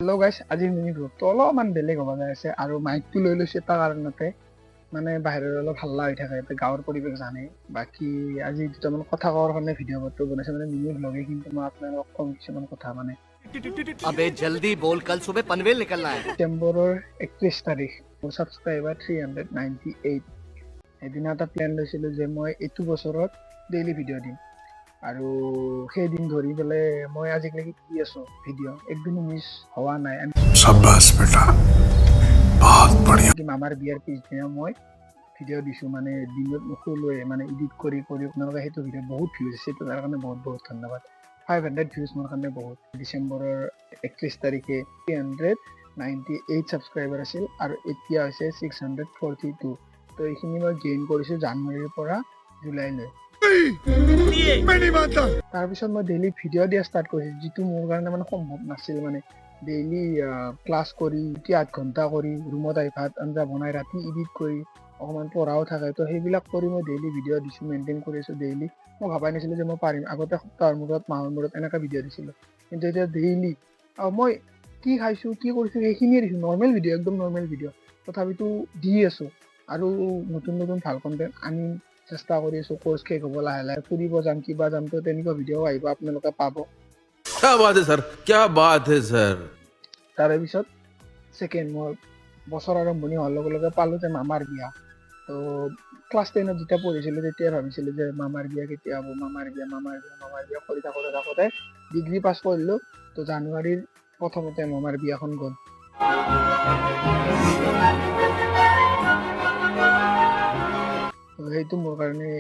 Hello' গাইছ, আজিৰ mini ব্লগটো অলপমান বেলেগ হ'ব যায় আছে আৰু মাইকটো লৈ লৈছোঁ এটা কাৰণতে, মানে বাহিৰত অলপ হাল্লা হৈ থাকে, গাঁৱৰ পৰিৱেশ জানে। বাকী আজি দুটামান কথা কোৱাৰ কাৰণে ভিডিঅ' বৰ্ডটো বনাইছোঁ, মানে মিনি ব্লগে, কিন্তু মই আপোনালোকক কম কিছুমান কথা। মানে अबे जल्दी बोल, कल सुबह पनवेल निकलना है। ডিচেম্বৰৰ 31 তাৰিখ, মোৰ ছাবস্ক্ৰাইবাৰ 398। সেইদিনা এটা প্লেন লৈছিলোঁ যে মই এইটো বছৰত ডেইলি ভিডিঅ' দিম, আৰু সেইদিন ধৰি পেলাই মই আজিলৈকে দি আছোঁ ভিডিঅ', একদিনো মিছ হোৱা নাই। शाबाश बेटा, बहुत बढ़िया। মামাৰ বিয়াৰ পিছদিনা মই ভিডিঅ' দিছোঁ, মানে দিনত নুশুলোৱে, মানে এডিট কৰি আপোনালোকে সেইটো ভিডিঅ' বহুত ভিউজ হৈছে, তাৰ কাৰণে বহুত বহুত ধন্যবাদ। 500 ভিউজ মোৰ কাৰণে বহুত। ডিচেম্বৰৰ 31 তাৰিখে 398 ছাবস্ক্ৰাইবাৰ আছিল, আৰু এতিয়া হৈছে 642। তো এইখিনি মই গেইন কৰিছোঁ জানুৱাৰীৰ পৰা জুলাইলৈ। তাৰপিছত মই ডেইলি ভিডিঅ' দিয়া ষ্টাৰ্ট কৰিছোঁ, যিটো মোৰ কাৰণে মানে সম্ভৱ নাছিল। মানে ডেইলি ক্লাছ কৰি 8 ঘণ্টা কৰি ৰুমত আহি ভাত আঞ্জা বনাই ৰাতি এডিট কৰি অকণমান পঢ়াও থাকে, তো সেইবিলাক কৰি মই ডেইলি ভিডিঅ' দিছোঁ, মেইনটেইন কৰিছোঁ ডেইলি। মই ভবাই নাছিলোঁ যে মই পাৰিম। আগতে সপ্তাহৰ মূৰত, মাহৰ মূৰত এনেকৈ ভিডিঅ' দিছিলোঁ, কিন্তু এতিয়া ডেইলি মই কি খাইছোঁ, কি কৰিছোঁ সেইখিনিয়ে দিছোঁ। নৰ্মেল ভিডিঅ', একদম নৰ্মেল ভিডিঅ', তথাপিতো দি আছোঁ। আৰু নতুন নতুন ভাল কণ্টেণ্ট আনিম চেষ্টা কৰি আছোঁ। কোৰ্চ শেষ হ'ব লাহে লাহে, ফুৰিব যাম, কিবা যাম, তো তেনেকুৱা ভিডিঅ' আহিব, আপোনালোকে পাব। क्या बात है सर, क्या बात है सर। তাৰে পিছত ছেকেণ্ড, মই বছৰ আৰম্ভণি হোৱাৰ লগে লগে পালোঁ যে মামাৰ বিয়া। তো ক্লাছ 10ত যেতিয়া পঢ়িছিলোঁ তেতিয়াই ভাবিছিলোঁ যে মামাৰ বিয়া কেতিয়া হ'ব, মামাৰ বিয়া কৰি থাকোঁতে ডিগ্ৰী পাছ কৰিলোঁ। তো জানুৱাৰীৰ প্ৰথমতে মামাৰ বিয়াখন গ'ল। তো সেইটো মোৰ কাৰণে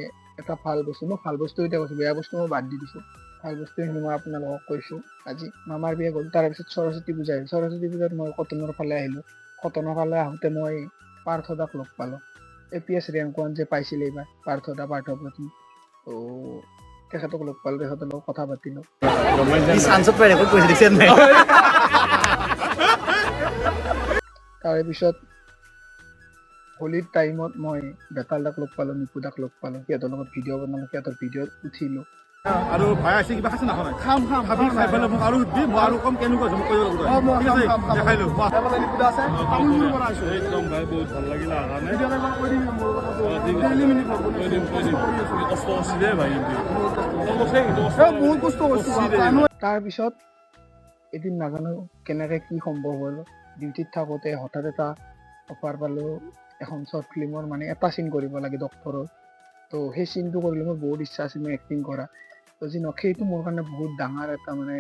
এটা ভাল বস্তু। মই ভাল বস্তু এতিয়া কৈছোঁ, বেয়া বস্তু মই বাদ দি দিছোঁ। ভাল বস্তুখিনি মই আপোনালোকক কৈছোঁ। আজি মামাৰ বিয়া গ'ল, তাৰপিছত সৰস্বতী পূজা আহিল। সৰস্বতী পূজাত মই কটনৰ ফালে আহিলোঁ। কটনৰ ফালে আহোঁতে মই পাৰ্থদাক লগ পালোঁ। APS ৰেংক 1 যে পাইছিল এইবাৰ, পাৰ্থ প্ৰথম। তো তেখেতক লগ পালোঁ, তেখেতৰ লগত কথা পাতিলোঁ। তাৰপিছত হোলীৰ টাইমত মই বেতালদাক লগ পালোঁ, নিকুদাক লগ পালোঁ, সিহঁতৰ লগত ভিডিঅ' বনালোঁ, সিহঁতৰ ভিডিঅ'ত উঠিলোঁ। আৰু ভাই আছে কিবা খাইছে নাখায় খাম ভাবি খাই পেলাই মোক আৰু সুধবি, মই আৰু কম কেনেকুৱা আছে মোক কৈ দিব দেখাই লো একদম ভাই বহুত ভাল লাগিল কষ্ট কৰিছিলে ভাই, বহুত কষ্ট কৰিছে। তাৰপিছত এদিন নাজানো কেনেকৈ কি সম্ভৱ হ'ল, ডিউটিত থাকোঁতে হঠাৎ এটা অফাৰ পালোঁ এখন শ্বৰ্ট ফিল্মৰ, মানে এটা চিন কৰিব লাগে ডক্টৰৰ। তো সেই চিনটো কৰিলে মোৰ বহুত ইচ্ছা আছিল মই এক্টিং কৰা। তো যি নহওক সেইটো মোৰ কাৰণে বহুত ডাঙৰ এটা মানে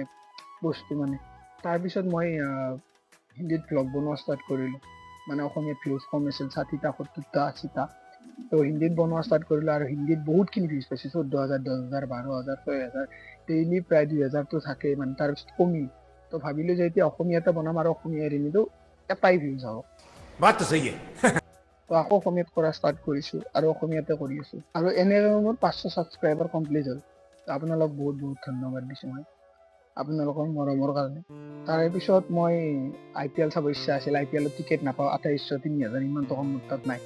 বস্তু। মানে তাৰপিছত মই হিন্দীত ভ্লগ বনোৱা ষ্টাৰ্ট কৰিলোঁ। মানে অসমীয়াত ভিউজ কম আছিল, 60টা 70টা 80টা। তো হিন্দীত বনোৱা ষ্টাৰ্ট কৰিলোঁ, আৰু হিন্দীত বহুতখিনি ভিউজ পাইছোঁ, 14,000 10,000 12,000 6,000, ডেইলি প্ৰায় 2,000টো থাকেই। মানে তাৰপিছত কমিল। তো ভাবিলোঁ যে এতিয়া অসমীয়াতে বনাম, আৰু অসমীয়া এৰি নিদিওঁ, এটাই ভিউজ হ'ব। তো আকৌ অসমীয়াত কৰা ষ্টাৰ্ট কৰিছোঁ, আৰু অসমীয়াতে কৰি আছোঁ। আৰু এনেকৈ মোৰ 500 ছাবস্ক্ৰাইবাৰ কমপ্লিট হ'ল। আপোনালোক বহুত বহুত ধন্যবাদ দিছোঁ মই আপোনালোকৰ মৰমৰ কাৰণে। তাৰে পিছত মই IPL চাব ইচ্ছা আছিল, IPLত টিকেট নাপাওঁ, 2800 3,000 ইমান টকা মোৰ তাত নাই।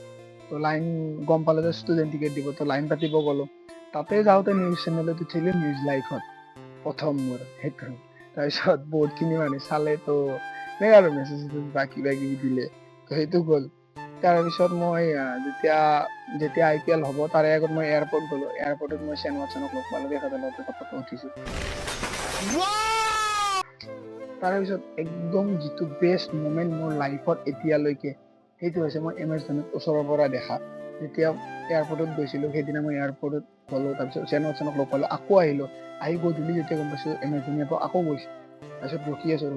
তো লাইন গম পালোঁ যে ষ্টুডেণ্ট টিকেট দিব, তো লাইন পাতিব গ'লোঁ। তাতে যাওঁতে নিউজ চেনেলত উঠিলোঁ, নিউজ লাইভত প্ৰথম মোৰ সেইটো। তাৰপিছত বহুতখিনি মানুহে চালে, তো এনেকৈ আৰু মেছেজ কিবা কিবি দিলে, তো সেইটো গ'ল। তাৰপিছত মই যেতিয়া IPL হ'ব তাৰে আগত মই এয়াৰপৰ্ট গ'লোঁ। এয়াৰপৰ্টত মই চেন ৱাটছনক লগ পালোঁ, তেখেতৰ লগত ফটো উঠিছোঁ। তাৰপিছত একদম যিটো বেষ্ট মুমেণ্ট মোৰ লাইফত এতিয়ালৈকে, সেইটো হৈছে মই MS ধোনীক ওচৰৰ পৰা দেখা। যেতিয়া এয়াৰপৰ্টত গৈছিলোঁ, সেইদিনা মই এয়াৰপৰ্টত গ'লোঁ, তাৰপিছত চেন ৱাটছনক লগ পালোঁ, আকৌ আহিলোঁ। আহি গধূলি যেতিয়া গম পাইছোঁ MS ধোনীয়ে আকৌ গৈছোঁ, তাৰপিছত ৰখি আছোঁ।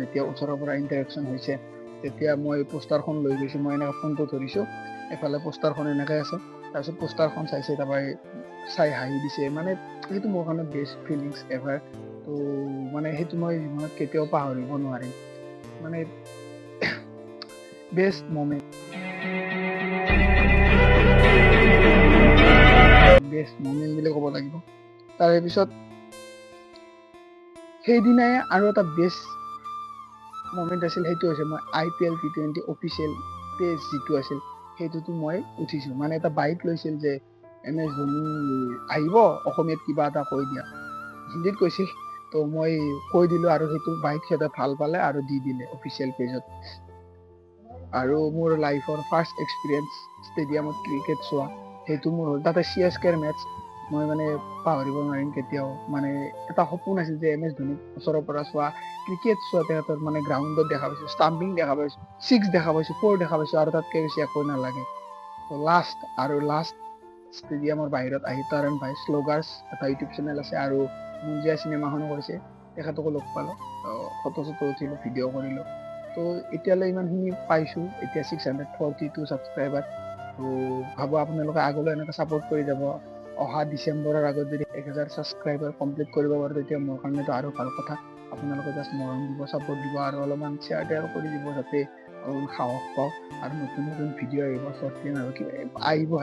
যেতিয়া ওচৰৰ পৰা ইণ্টাৰেকশ্যন হৈছে, তেতিয়া মই পোষ্টাৰখন লৈ গৈছোঁ, মই এনেকৈ ফোনটো ধৰিছোঁ, এফালে পোষ্টাৰখন এনেকৈ আছে। তাৰপিছত পোষ্টাৰখন চাইছে, তাৰপৰা চাই হাঁহি দিছে। মানে সেইটো মোৰ কাৰণে বেষ্ট ফিলিংছ এভাৰ। তো মানে সেইটো মই জীৱনত কেতিয়াও পাহৰিব নোৱাৰিম। মানে বেষ্ট মমেণ্ট বুলি ক'ব লাগিব। তাৰে পিছত সেইদিনাই আৰু এটা বেষ্ট মমেণ্ট আছিল, সেইটো হৈছে মই IPL T20 অফিচিয়েল পেজ যিটো আছিল, সেইটোতো মই উঠিছোঁ। মানে এটা বাইক লৈছিল যে MS ধোনী আহিব, অসমীয়াত কিবা এটা কৈ দিয়া, হিন্দীত কৈছিল, তো মই কৈ দিলো আৰু সেইটো বাইক সিহঁতে ভাল পালে আৰু দি দিলে অফিচিয়েল পেজত। আৰু মোৰ লাইফৰ ফাৰ্ষ্ট এক্সপিৰিয়েঞ্চ ষ্টেডিয়ামত ক্ৰিকেট চোৱা সেইটো মোৰ হ'ল তাতে CSKৰ মেটচ। মই মানে পাহৰিব নোৱাৰিম কেতিয়াও। মানে এটা সপোন আছিল যে MS ধোনীক ওচৰৰ পৰা চোৱা, ক্ৰিকেট চোৱা, তেখেতৰ মানে গ্ৰাউণ্ডত দেখা পাইছোঁ, ষ্টাম্পিং দেখা পাইছোঁ, 6 দেখা পাইছোঁ, 4 দেখা পাইছোঁ, আৰু তাতকৈ বেছি একো নালাগে। লাষ্ট ষ্টেডিয়ামৰ বাহিৰত আহি তৰুণ ভাই শ্লোগাৰ্ছ এটা ইউটিউব চেনেল আছে আৰু মুঞ্জিয়া চিনেমাখনো কৰিছে, তেখেতকো লগ পালোঁ, ফটো চটো উঠিলোঁ, ভিডিঅ' কৰিলোঁ। তো এতিয়ালৈ ইমানখিনি পাইছোঁ, এতিয়া 642 ছাবস্ক্ৰাইবাৰ। তো ভাবোঁ আপোনালোকে আগলৈ এনেকৈ ছাপোৰ্ট কৰি যাব। অহা ডিচেম্বৰৰ আগত যদি 1000 ছাবস্ক্ৰাইবাৰ কমপ্লিট কৰিব পাৰোঁ তেতিয়া মোৰ কাৰণেতো আৰু ভাল কথা। আপোনালোকে জাষ্ট মৰম দিব, ছাপোৰ্ট দিব আৰু অলপমান শ্বেয়াৰ টেয়াৰ কৰি দিব যাতে অলপমান সাহস পাওঁ আৰু নতুন নতুন ভিডিঅ' আহিব, শ্বৰ্ট ফিল্ম আৰু কিবা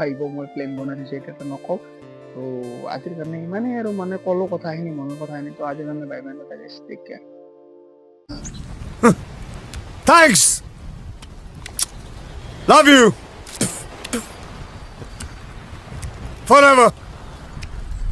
আহিব মই প্লেন বনাই দিছোঁ, এতিয়াতো নকওঁ। তো আজিৰ কাৰণে ইমানেই আৰু মানে ক'লো কথাখিনি, মনৰ কথাখিনি। তো আজিৰ কাৰণে bye bye, take care. Thanks! Love you! Forever!